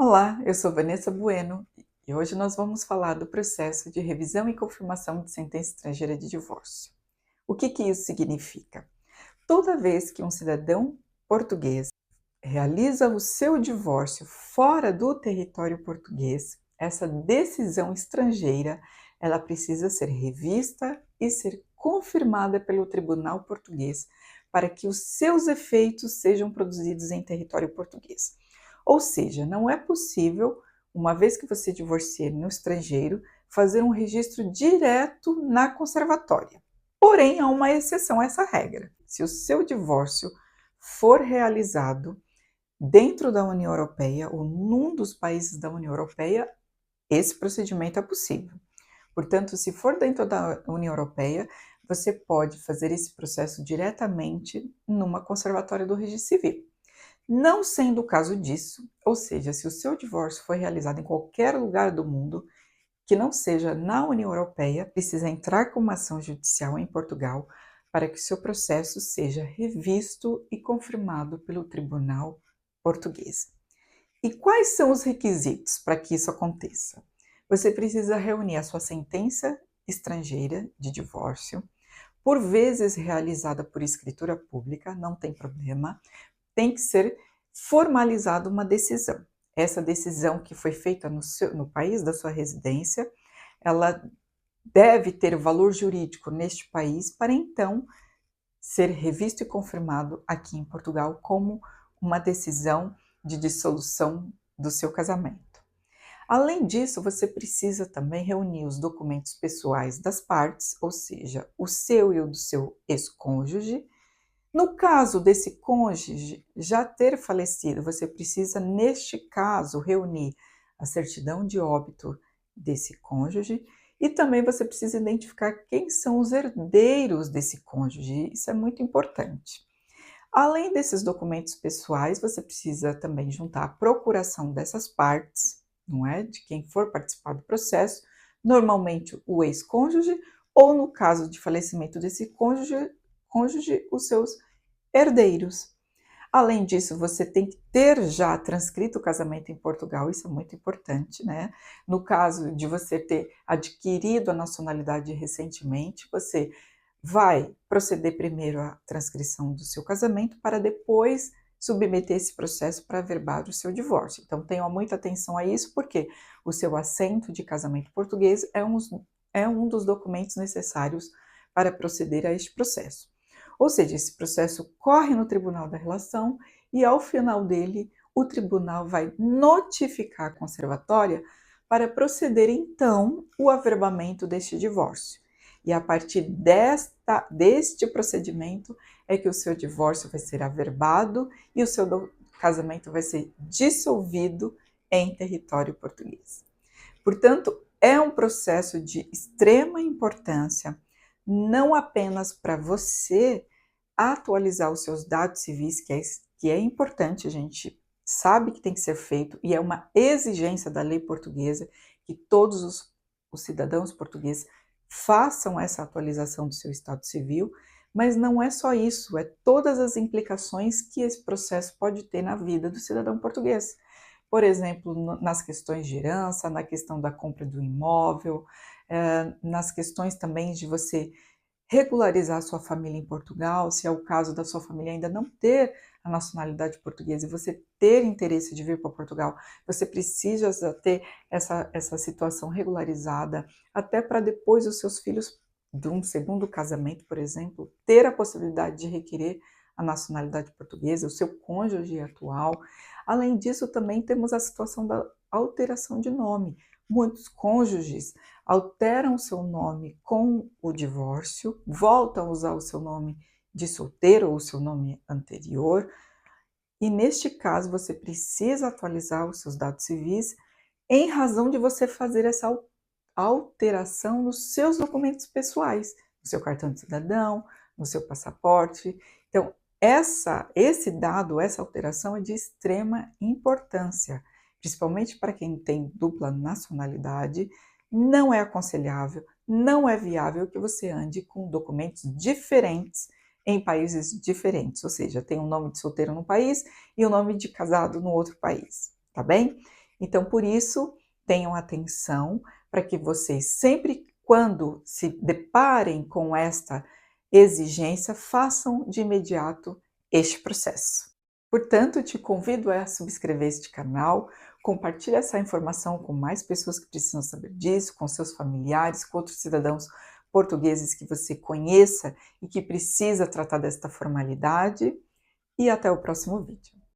Olá, eu sou Vanessa Bueno e hoje nós vamos falar do processo de revisão e confirmação de sentença estrangeira de divórcio. O que isso significa? Toda vez que um cidadão português realiza o seu divórcio fora do território português, essa decisão estrangeira, ela precisa ser revista e ser confirmada pelo tribunal português para que os seus efeitos sejam produzidos em território português. Ou seja, não é possível, uma vez que você divorcie no estrangeiro, fazer um registro direto na conservatória. Porém, há uma exceção a essa regra. Se o seu divórcio for realizado dentro da União Europeia ou num dos países da União Europeia, esse procedimento é possível. Portanto, se for dentro da União Europeia, você pode fazer esse processo diretamente numa conservatória do Registro Civil. Não sendo o caso disso, ou seja, se o seu divórcio foi realizado em qualquer lugar do mundo que não seja na União Europeia, precisa entrar com uma ação judicial em Portugal para que o seu processo seja revisto e confirmado pelo tribunal português. E quais são os requisitos para que isso aconteça? Você precisa reunir a sua sentença estrangeira de divórcio, por vezes realizada por escritura pública, não tem problema, tem que ser formalizada uma decisão. Essa decisão que foi feita no país da sua residência, ela deve ter valor jurídico neste país para então ser revisto e confirmado aqui em Portugal como uma decisão de dissolução do seu casamento. Além disso, você precisa também reunir os documentos pessoais das partes, ou seja, o seu e o do seu ex-cônjuge. No caso desse cônjuge já ter falecido, você precisa, neste caso, reunir a certidão de óbito desse cônjuge e também você precisa identificar quem são os herdeiros desse cônjuge. Isso é muito importante. Além desses documentos pessoais, você precisa também juntar a procuração dessas partes, não é? De quem for participar do processo, normalmente o ex-cônjuge, ou no caso de falecimento desse cônjuge, os seus herdeiros. Além disso, você tem que ter já transcrito o casamento em Portugal, isso é muito importante, né? No caso de você ter adquirido a nacionalidade recentemente, você vai proceder primeiro à transcrição do seu casamento para depois submeter esse processo para averbar o seu divórcio. Então, tenha muita atenção a isso, porque o seu assento de casamento português é um dos documentos necessários para proceder a este processo. Ou seja, esse processo corre no Tribunal da Relação e, ao final dele, o tribunal vai notificar a conservatória para proceder, então, o averbamento deste divórcio. E a partir deste procedimento é que o seu divórcio vai ser averbado e o seu casamento vai ser dissolvido em território português. Portanto, é um processo de extrema importância, não apenas para você atualizar os seus dados civis, que é importante, a gente sabe que tem que ser feito e é uma exigência da lei portuguesa que todos os cidadãos portugueses façam essa atualização do seu estado civil, mas não é só isso, é todas as implicações que esse processo pode ter na vida do cidadão português. Por exemplo, nas questões de herança, na questão da compra do imóvel, nas questões também de você regularizar a sua família em Portugal, se é o caso da sua família ainda não ter a nacionalidade portuguesa e você ter interesse de vir para Portugal, você precisa ter essa situação regularizada, até para depois os seus filhos, de um segundo casamento, por exemplo, ter a possibilidade de requerer a nacionalidade portuguesa, o seu cônjuge atual. Além disso, também temos a situação da alteração de nome. Muitos cônjuges alteram seu nome com o divórcio, voltam a usar o seu nome de solteiro ou o seu nome anterior, e neste caso você precisa atualizar os seus dados civis em razão de você fazer essa alteração nos seus documentos pessoais, no seu cartão de cidadão, no seu passaporte. Então, esse dado, essa alteração é de extrema importância, principalmente para quem tem dupla nacionalidade. Não é aconselhável, não é viável que você ande com documentos diferentes em países diferentes, ou seja, tem um nome de solteiro num país e o nome de casado no outro país, tá bem? Então, por isso, tenham atenção para que vocês, sempre quando se deparem com esta exigência, façam de imediato este processo. Portanto, te convido a subscrever este canal, compartilhe essa informação com mais pessoas que precisam saber disso, com seus familiares, com outros cidadãos portugueses que você conheça e que precisa tratar desta formalidade. E até o próximo vídeo.